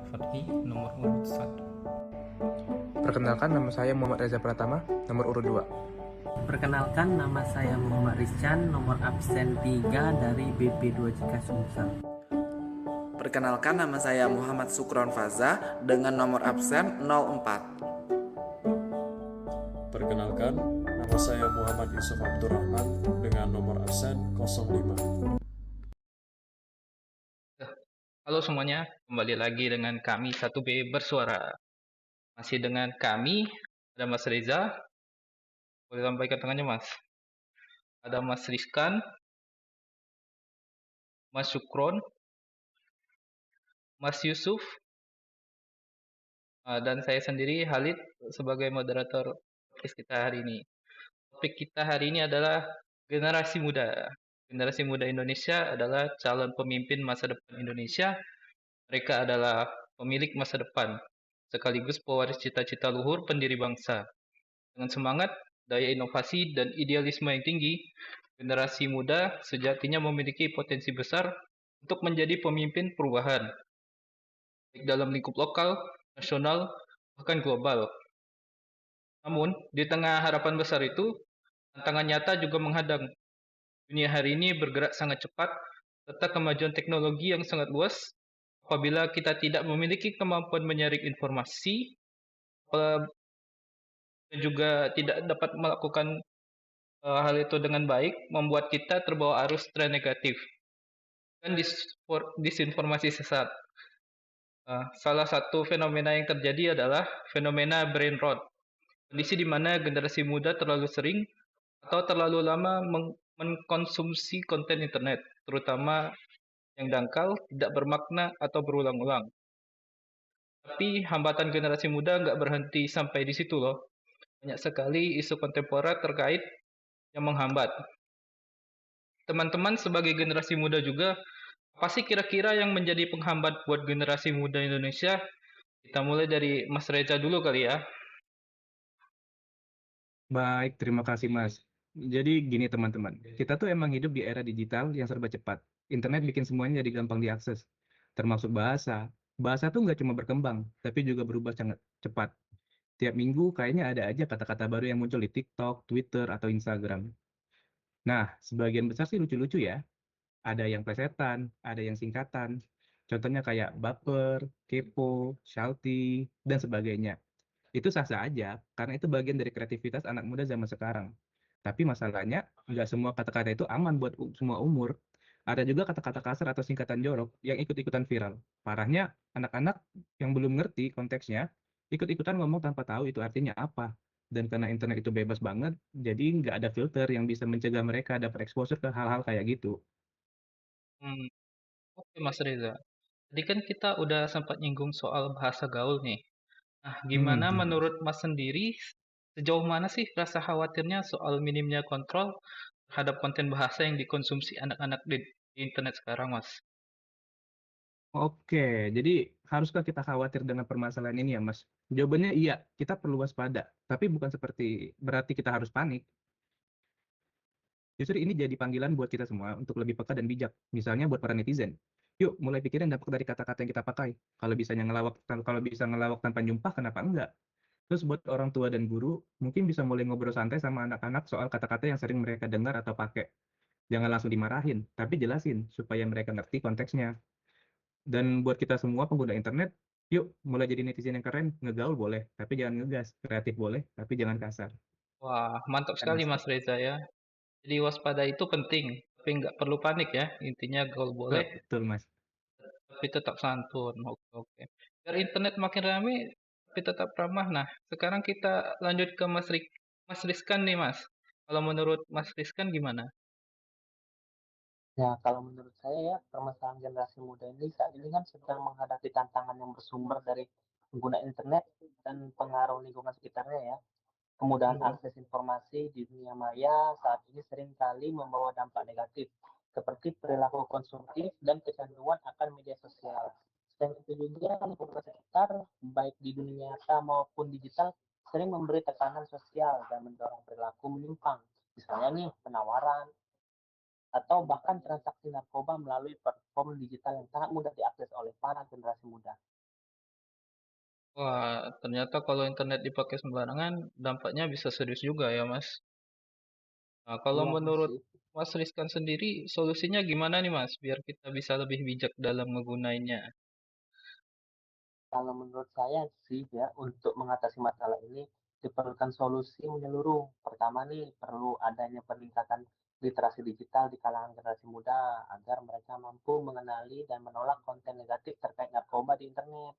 RI nomor urut 1. Perkenalkan, nama saya Muhammad Reza Pratama, nomor urut 2. Perkenalkan, nama saya Muhammad Rizcan, nomor absen 3 dari BP2 Jika Sumsel. Perkenalkan, nama saya Muhammad Sukron Faza dengan nomor absen 04. Perkenalkan, nama saya Muhammad Yusuf Abdurrahman dengan nomor absen 05. Halo semuanya, kembali lagi dengan kami 1B Bersuara. Masih dengan kami, ada Mas Reza. Boleh sampaikan tangannya Mas. Ada Mas Rizkan, Mas Sukron, Mas Yusuf, dan saya sendiri Halid sebagai moderator podcast kita hari ini. Topik kita hari ini adalah generasi muda. Generasi muda Indonesia adalah calon pemimpin masa depan Indonesia. Mereka adalah pemilik masa depan, sekaligus pewaris cita-cita luhur pendiri bangsa. Dengan semangat, daya inovasi, dan idealisme yang tinggi, generasi muda sejatinya memiliki potensi besar untuk menjadi pemimpin perubahan, baik dalam lingkup lokal, nasional, bahkan global. Namun, di tengah harapan besar itu, tantangan nyata juga menghadang. Dunia hari ini bergerak sangat cepat, serta kemajuan teknologi yang sangat luas. Apabila kita tidak memiliki kemampuan menyaring informasi, dan juga tidak dapat melakukan hal itu dengan baik, membuat kita terbawa arus tren negatif dan disinformasi sesat. Salah satu fenomena yang terjadi adalah fenomena brain rot, kondisi di mana generasi muda terlalu sering atau terlalu lama mengkonsumsi konten internet, terutama yang dangkal, tidak bermakna, atau berulang-ulang. Tapi hambatan generasi muda nggak berhenti sampai di situ loh. Banyak sekali isu kontemporer terkait yang menghambat. Teman-teman sebagai generasi muda juga, apa sih kira-kira yang menjadi penghambat buat generasi muda Indonesia? Kita mulai dari Mas Reza dulu kali ya. Baik, terima kasih Mas. Jadi gini teman-teman, kita tuh emang hidup di era digital yang serba cepat. Internet bikin semuanya jadi gampang diakses, termasuk bahasa. Bahasa tuh nggak cuma berkembang, tapi juga berubah sangat cepat. Tiap minggu kayaknya ada aja kata-kata baru yang muncul di TikTok, Twitter, atau Instagram. Nah, sebagian besar sih lucu-lucu ya. Ada yang plesetan, ada yang singkatan. Contohnya kayak baper, kepo, salty, dan sebagainya. Itu sah-sah aja, karena itu bagian dari kreativitas anak muda zaman sekarang. Tapi masalahnya, nggak semua kata-kata itu aman buat semua umur. Ada juga kata-kata kasar atau singkatan jorok yang ikut-ikutan viral. Parahnya, anak-anak yang belum ngerti konteksnya, ikut-ikutan ngomong tanpa tahu itu artinya apa. Dan karena internet itu bebas banget, jadi nggak ada filter yang bisa mencegah mereka dapat exposure ke hal-hal kayak gitu. Hmm, oke Mas Reza. Tadi kan kita udah sempat nyinggung soal bahasa gaul nih. Nah, gimana Hmm. menurut Mas sendiri, sejauh mana sih rasa khawatirnya soal minimnya kontrol terhadap konten bahasa yang dikonsumsi anak-anak di internet sekarang, Mas? Oke, jadi haruskah kita khawatir dengan permasalahan ini ya, Mas? Jawabannya iya, kita perlu waspada, tapi bukan seperti berarti kita harus panik. Justru ini jadi panggilan buat kita semua untuk lebih peka dan bijak. Misalnya buat para netizen. Yuk, mulai pikirin dampak dari kata-kata yang kita pakai. Kalau bisa ngelawak tanpa nyumpah, kenapa enggak? Terus buat orang tua dan guru, mungkin bisa mulai ngobrol santai sama anak-anak soal kata-kata yang sering mereka dengar atau pakai. Jangan langsung dimarahin, tapi jelasin supaya mereka ngerti konteksnya. Dan buat kita semua pengguna internet, yuk mulai jadi netizen yang keren, ngegaul boleh, tapi jangan ngegas, kreatif boleh, tapi jangan kasar. Wah, mantap Kan sekali Mas? Mas Reza ya. Jadi waspada itu penting, tapi nggak perlu panik ya. Intinya gaul boleh, Betul Mas. tapi tetap santun. Oke, oke. Biar internet makin rame, tapi tetap ramah. Nah, sekarang kita lanjut ke Mas Rizkan nih, Mas. Kalau menurut Mas Rizkan gimana? Ya, kalau menurut saya ya, permasalahan generasi muda ini saat ini kan sedang menghadapi tantangan yang bersumber dari pengguna internet dan pengaruh lingkungan sekitarnya ya. Kemudahan akses informasi di dunia maya saat ini seringkali membawa dampak negatif, seperti perilaku konsumtif dan kecanduan akan media sosial. Selain itu juga lingkungan sekitar, baik di dunia nyata maupun digital, sering memberi tekanan sosial dan mendorong perilaku menyimpang. Misalnya nih, penawaran, atau bahkan transaksi narkoba melalui platform digital yang sangat mudah diakses oleh para generasi muda. Wah, ternyata kalau internet dipakai sembarangan, dampaknya bisa serius juga ya, Mas. Nah, kalau Iya menurut sih. Mas Rizkan sendiri, solusinya gimana nih, Mas, biar kita bisa lebih bijak dalam menggunainya? Kalau menurut saya sih ya, untuk mengatasi masalah ini diperlukan solusi menyeluruh. Pertama nih, perlu adanya peningkatan literasi digital di kalangan generasi muda agar mereka mampu mengenali dan menolak konten negatif terkait narkoba di internet.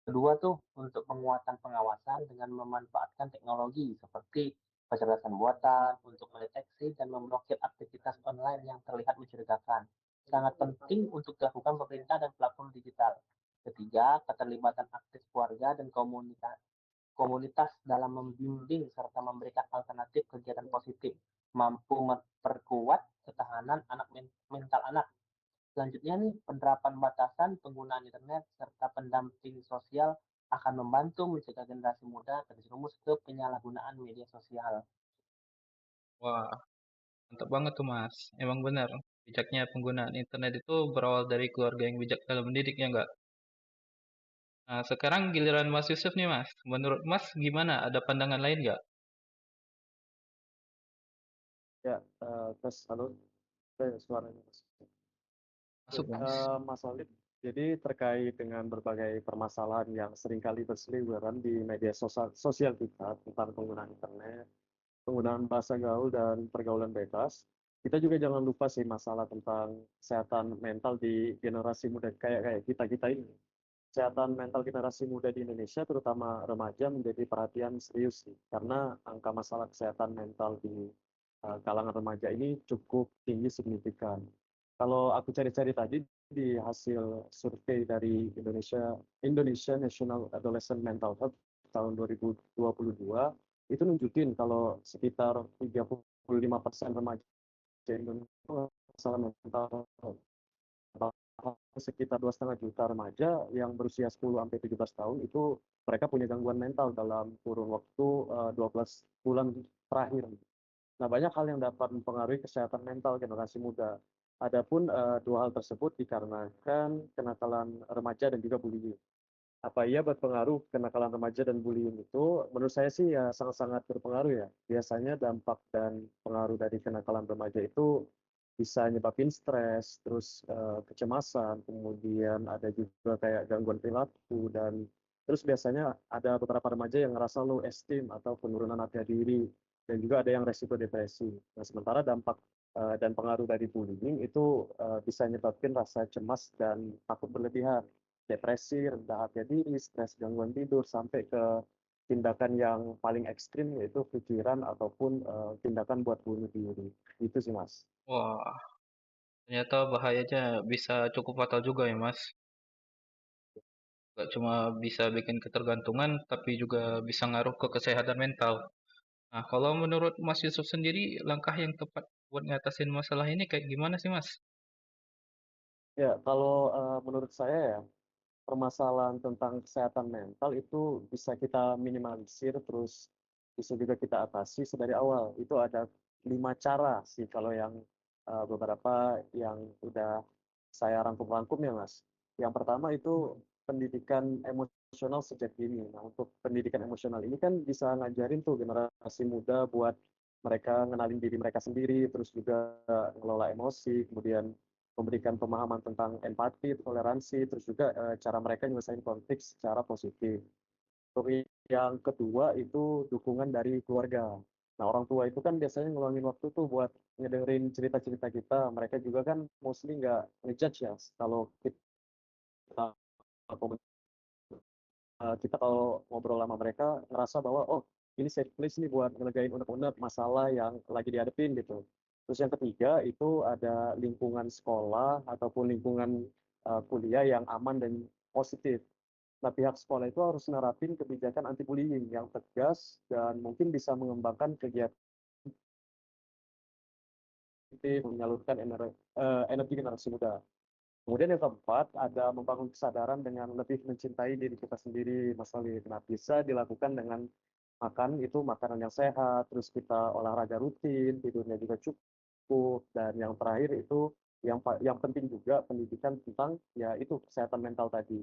Kedua tuh, untuk penguatan pengawasan dengan memanfaatkan teknologi seperti kecerdasan buatan untuk mendeteksi dan memblokir aktivitas online yang terlihat mencurigakan. Sangat penting untuk dilakukan pemerintah dan platform digital. Ketiga, keterlibatan aktif keluarga dan komunitas dalam membimbing serta memberikan alternatif kegiatan positif, mampu memperkuat ketahanan mental anak. Selanjutnya nih, penerapan batasan penggunaan internet serta pendamping sosial akan membantu mencegah generasi muda terjerumus ke penyalahgunaan media sosial. Wah, mantap banget tuh, Mas. Emang benar, bijaknya penggunaan internet itu berawal dari keluarga yang bijak dalam mendidik, ya nggak? Nah, sekarang giliran Mas Yusuf nih, Mas. Menurut Mas gimana? Ada pandangan lain nggak? Ya, tes halo, suaranya Mas. Masuk, Mas. Mas Walid, jadi terkait dengan berbagai permasalahan yang seringkali berseliweran di media sosial kita tentang penggunaan internet, penggunaan bahasa gaul dan pergaulan bebas, kita juga jangan lupa sih masalah tentang kesehatan mental di generasi muda kayak kayak kita ini. Kesehatan mental generasi muda di Indonesia, terutama remaja, menjadi perhatian serius sih, karena angka masalah kesehatan mental di kalangan remaja ini cukup tinggi signifikan. Kalau aku cari-cari tadi di hasil survei dari Indonesia National Adolescent Mental Health tahun 2022, itu nunjukin kalau sekitar 35% remaja Indonesia masalah mental. Sekitar 2,5 juta remaja yang berusia 10 sampai 17 tahun itu mereka punya gangguan mental dalam kurun waktu 12 bulan terakhir. Nah, banyak hal yang dapat mempengaruhi kesehatan mental generasi muda. Adapun dua hal tersebut dikarenakan kenakalan remaja dan juga bullying. Apa iya berpengaruh kenakalan remaja dan bullying itu? Menurut saya sih ya sangat-sangat berpengaruh ya. Biasanya dampak dan pengaruh dari kenakalan remaja itu bisa nyebabin stres, terus kecemasan, kemudian ada juga kayak gangguan perilaku dan terus biasanya ada beberapa remaja yang ngerasa low esteem atau penurunan harga diri dan juga ada yang resiko depresi. Nah, sementara dampak dan pengaruh dari bullying itu bisa nyebabin rasa cemas dan takut berlebihan, depresi, rendah harga diri, stres, gangguan tidur, sampai ke tindakan yang paling ekstrim yaitu pikiran ataupun tindakan buat bunuh diri. Itu sih Mas. Wah, ternyata bahayanya bisa cukup fatal juga ya, Mas. Gak cuma bisa bikin ketergantungan, tapi juga bisa ngaruh ke kesehatan mental. Nah, kalau menurut Mas Yusuf sendiri, langkah yang tepat buat ngatasin masalah ini kayak gimana sih, Mas? Ya, kalau menurut saya ya, permasalahan tentang kesehatan mental itu bisa kita minimalisir, terus bisa juga kita atasi sedari awal. Itu ada 5 cara sih kalau yang beberapa yang udah saya rangkum-rangkum ya Mas. Yang pertama itu pendidikan emosional sejak dini. Nah, untuk pendidikan emosional ini kan bisa ngajarin tuh generasi muda buat mereka ngenalin diri mereka sendiri, terus juga ngelola emosi, kemudian memberikan pemahaman tentang empati, toleransi, terus juga cara mereka nyelesain konflik secara positif. Terus yang kedua itu dukungan dari keluarga. Nah, orang tua itu kan biasanya ngeluangin waktu tuh buat ngedengerin cerita-cerita kita. Mereka juga kan mostly nggak ngejudge ya. Kalau kita kita kalau ngobrol sama mereka ngerasa bahwa oh ini safe place nih buat ngelegain unek-unek masalah yang lagi dihadapin gitu. Terus yang ketiga itu ada lingkungan sekolah ataupun lingkungan kuliah yang aman dan positif. Nah, pihak sekolah itu harus nerapin kebijakan anti bullying yang tegas dan mungkin bisa mengembangkan kegiatan menyalurkan energi generasi muda. Kemudian yang keempat, ada membangun kesadaran dengan lebih mencintai diri kita sendiri, Mas Walid. Nah, bisa dilakukan dengan makan itu makanan yang sehat, terus kita olahraga rutin, tidurnya juga cukup, dan yang terakhir itu yang penting juga pendidikan tentang ya itu kesehatan mental tadi.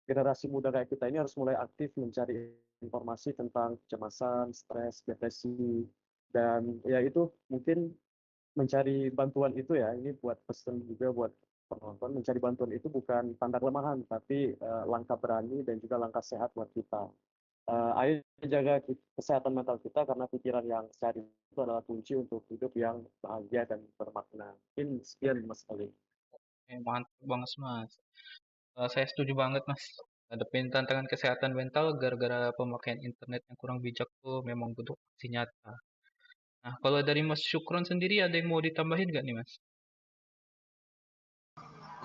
generasi muda kayak kita ini harus mulai aktif mencari informasi tentang kecemasan, stres, depresi, dan ya itu mungkin mencari bantuan itu ya, ini buat pesan juga buat penonton, mencari bantuan itu bukan tanda kelemahan, tapi langkah berani dan juga langkah sehat buat kita. Ayo jaga kesehatan mental kita karena pikiran yang sehat itu adalah kunci untuk hidup yang bahagia dan bermakna. Mungkin sekian Mas Ali. Mantap banget Mas. Saya setuju banget Mas. Hadapin tantangan kesehatan mental gara-gara pemakaian internet yang kurang bijak tuh memang butuh aksi nyata. Nah, kalau dari Mas Syukron sendiri ada yang mau ditambahin nggak nih Mas?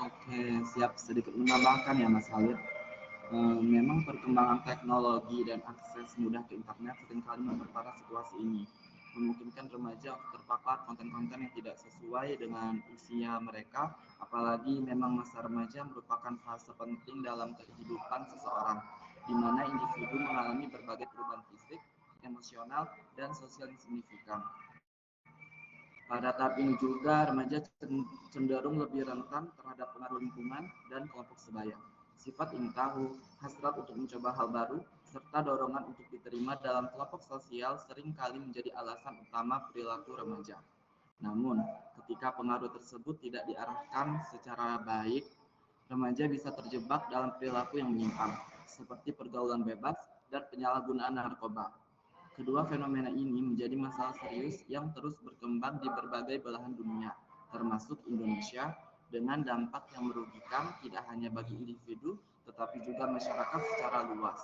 Oke, siap sedikit menambahkan ya Mas Khalid. Memang perkembangan teknologi dan akses mudah ke internet seringkali memperparah situasi ini, memungkinkan remaja untuk terpapar konten-konten yang tidak sesuai dengan usia mereka, apalagi memang masa remaja merupakan fase penting dalam kehidupan seseorang, di mana individu mengalami berbagai perubahan fisik, emosional, dan sosial yang signifikan. Pada tahap ini juga remaja cenderung lebih rentan terhadap pengaruh lingkungan dan kelompok sebaya. Sifat ingin tahu, hasrat untuk mencoba hal baru, serta dorongan untuk diterima dalam kelompok sosial seringkali menjadi alasan utama perilaku remaja. Namun, ketika pengaruh tersebut tidak diarahkan secara baik, remaja bisa terjebak dalam perilaku yang menyimpang, seperti pergaulan bebas dan penyalahgunaan narkoba. Kedua fenomena ini menjadi masalah serius yang terus berkembang di berbagai belahan dunia, termasuk Indonesia, dengan dampak yang merugikan tidak hanya bagi individu, tetapi juga masyarakat secara luas.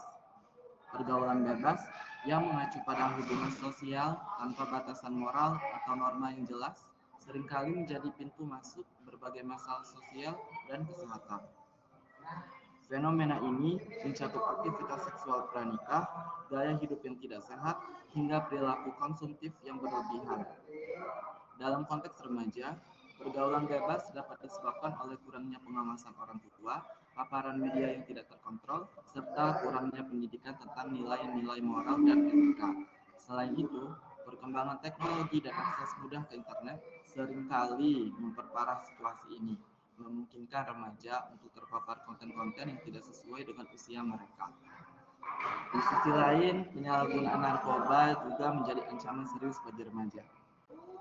Pergaulan bebas yang mengacu pada hubungan sosial tanpa batasan moral atau norma yang jelas, seringkali menjadi pintu masuk berbagai masalah sosial dan kesehatan. Fenomena ini mencakup aktivitas seksual pranikah, gaya hidup yang tidak sehat, hingga perilaku konsumtif yang berlebihan. Dalam konteks remaja, pergaulan bebas dapat disebabkan oleh kurangnya pengawasan orang tua, paparan media yang tidak terkontrol, serta kurangnya pendidikan tentang nilai-nilai moral dan etika. Selain itu, perkembangan teknologi dan akses mudah ke internet seringkali memperparah situasi ini, memungkinkan remaja untuk terpapar konten-konten yang tidak sesuai dengan usia mereka. Di sisi lain, penyalahgunaan narkoba juga menjadi ancaman serius bagi remaja.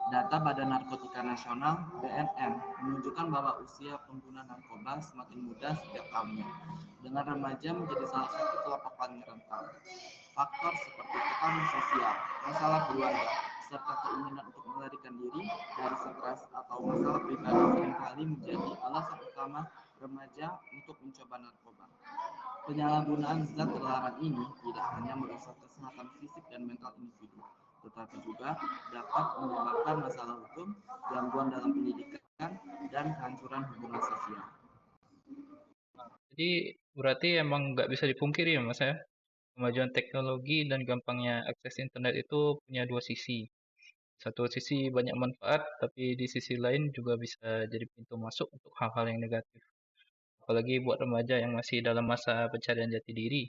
Data Badan Narkotika Nasional (BNN) menunjukkan bahwa usia pengguna narkoba semakin muda setiap tahunnya, dengan remaja menjadi salah satu kelompok paling rentan. Faktor seperti tekanan sosial, masalah keluarga, serta keinginan untuk melarikan diri dari stres atau masalah pribadi seringkali menjadi alasan utama remaja untuk mencoba narkoba. Penyalahgunaan zat terlarang ini tidak hanya merusak kesehatan fisik dan mental individu, tetapi juga dapat menyebabkan masalah hukum, gangguan dalam pendidikan, dan kehancuran hubungan sosial. Jadi berarti emang nggak bisa dipungkiri ya Mas ya, kemajuan teknologi dan gampangnya akses internet itu punya dua sisi. Satu sisi banyak manfaat, tapi di sisi lain juga bisa jadi pintu masuk untuk hal-hal yang negatif. Apalagi buat remaja yang masih dalam masa pencarian jati diri.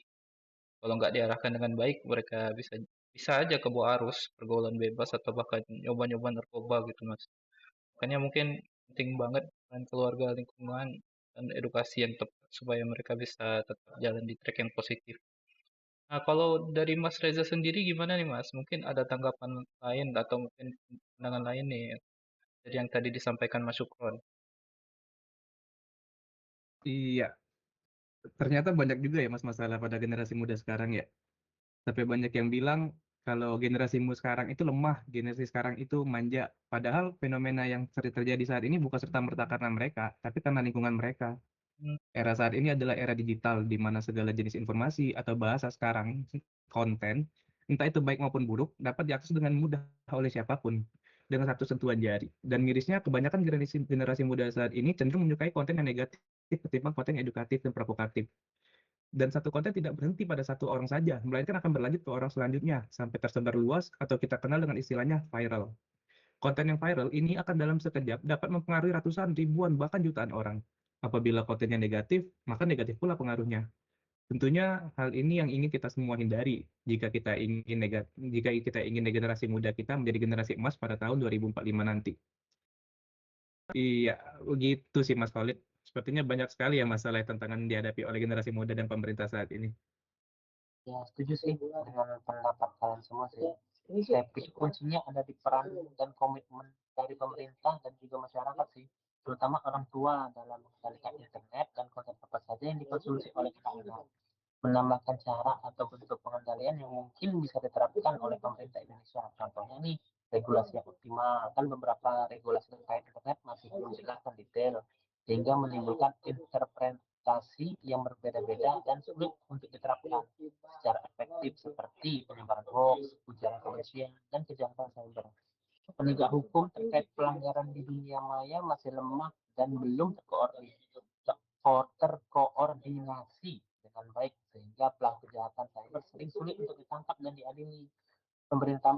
Kalau nggak diarahkan dengan baik, mereka bisa bisa aja kebawa arus pergaulan bebas atau bahkan nyoba-nyoba narkoba gitu Mas. Makanya mungkin penting banget peran keluarga, lingkungan, dan edukasi yang tepat supaya mereka bisa tetap jalan di track yang positif. Nah, kalau dari Mas Reza sendiri gimana nih Mas? Mungkin ada tanggapan lain atau mungkin pandangan lain nih dari yang tadi disampaikan Mas Syukron. Iya, ternyata banyak juga ya Mas masalah pada generasi muda sekarang ya. Sampai banyak yang bilang kalau generasimu sekarang itu lemah, generasi sekarang itu manja. Padahal fenomena yang sering terjadi saat ini bukan serta-merta karena mereka, tapi karena lingkungan mereka. Hmm, Era saat ini adalah era digital di mana segala jenis informasi atau bahasa sekarang, konten, entah itu baik maupun buruk, dapat diakses dengan mudah oleh siapapun dengan satu sentuhan jari. Dan mirisnya kebanyakan generasi generasi muda saat ini cenderung menyukai konten yang negatif ketimbang konten yang edukatif dan provokatif. Dan satu konten tidak berhenti pada satu orang saja, melainkan akan berlanjut ke orang selanjutnya sampai tersebar luas atau kita kenal dengan istilahnya viral. Konten yang viral ini akan dalam sekejap dapat mempengaruhi ratusan, ribuan, bahkan jutaan orang. Apabila kontennya negatif, maka negatif pula pengaruhnya. Tentunya hal ini yang ingin kita semua hindari jika kita ingin generasi muda kita menjadi generasi emas pada tahun 2045 nanti. Iya, begitu sih Mas Khalid. Sepertinya banyak sekali ya masalah tantangan yang dihadapi oleh generasi muda dan pemerintah saat ini. Ya, setuju sih dengan pendapat kalian semua sih. Saya pikir kuncinya ada di peran dan komitmen dari pemerintah dan juga masyarakat sih, terutama orang tua dalam mengendalikan internet dan konten apa saja yang dikonsumsi oleh kita anak. Menambahkan cara atau bentuk pengendalian yang mungkin bisa diterapkan oleh pemerintah Indonesia. Contohnya nih, regulasi yang optimal. Kan beberapa regulasi terkait internet masih belum jelas dan detail, sehingga menimbulkan interpretasi yang berbeda-beda dan sulit untuk diterapkan secara efektif seperti penyebaran hoax, ujaran kebencian, dan kejahatan cyber. Penegak hukum terkait pelanggaran di dunia maya masih lemah dan belum terkoordinasi dengan baik sehingga pelaku kejahatan cyber sering sulit untuk ditangkap dan diadili. Pemerintah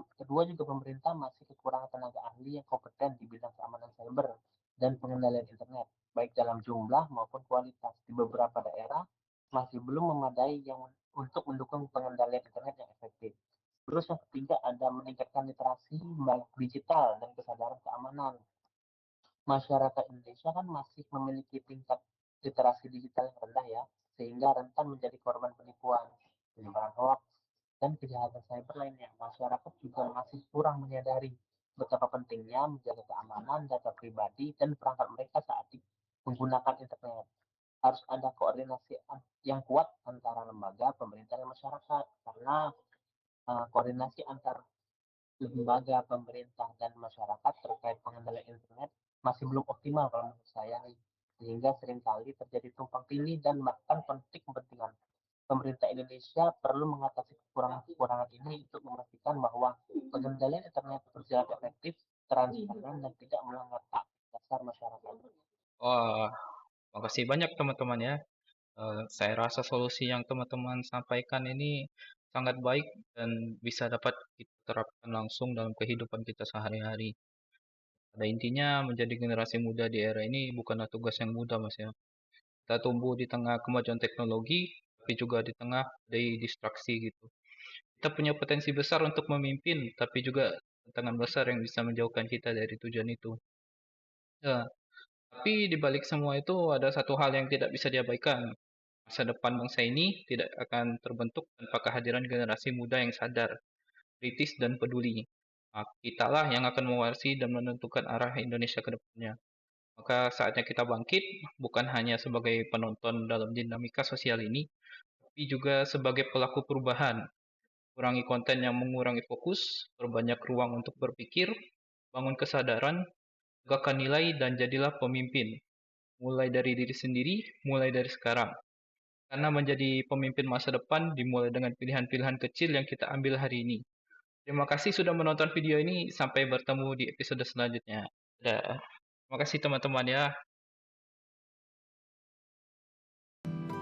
masih kekurangan tenaga ahli yang kompeten di bidang keamanan cyber dan pengendalian internet, baik dalam jumlah maupun kualitas. Di beberapa daerah masih belum memadai untuk mendukung pengendalian internet yang efektif. Terus yang ketiga ada meningkatkan literasi baik digital dan kesadaran keamanan. Masyarakat Indonesia kan masih memiliki tingkat literasi digital yang rendah ya, sehingga rentan menjadi korban penipuan, penyebaran hoax, dan kejahatan cyber lainnya. Masyarakat juga masih kurang menyadari betapa pentingnya menjaga keamanan data pribadi dan perangkat mereka saat menggunakan internet. Harus ada koordinasi yang kuat antara lembaga, pemerintah, dan masyarakat, karena koordinasi antar lembaga pemerintah dan masyarakat terkait pengendalian internet masih belum optimal kalau menurut saya nih, sehingga seringkali terjadi tumpang tindih dan bahkan konflik kepentingan. Pemerintah Indonesia perlu mengatasi kekurangan-kekurangan ini untuk memastikan bahwa pengendalian internet berjalan efektif, transparan, dan tidak melanggar hak dasar masyarakat. Wah, makasih banyak teman-teman ya. Saya rasa solusi yang teman-teman sampaikan ini sangat baik dan bisa dapat kita terapkan langsung dalam kehidupan kita sehari-hari. Pada intinya, menjadi generasi muda di era ini bukanlah tugas yang mudah, Mas ya. Kita tumbuh di tengah kemajuan teknologi, tapi juga di tengah dari distraksi gitu. Kita punya potensi besar untuk memimpin, tapi juga tantangan besar yang bisa menjauhkan kita dari tujuan itu. Ya, tapi di balik semua itu ada satu hal yang tidak bisa diabaikan. Masa depan bangsa ini tidak akan terbentuk tanpa kehadiran generasi muda yang sadar, kritis, dan peduli. Nah, kitalah yang akan mewarisi dan menentukan arah Indonesia ke depannya. Maka saatnya kita bangkit, bukan hanya sebagai penonton dalam dinamika sosial ini, tapi juga sebagai pelaku perubahan. Kurangi konten yang mengurangi fokus, perbanyak ruang untuk berpikir, bangun kesadaran, tegakkan nilai, dan jadilah pemimpin. Mulai dari diri sendiri, mulai dari sekarang. Karena menjadi pemimpin masa depan dimulai dengan pilihan-pilihan kecil yang kita ambil hari ini. Terima kasih sudah menonton video ini. Sampai bertemu di episode selanjutnya. Dadah. Terima kasih teman-teman ya.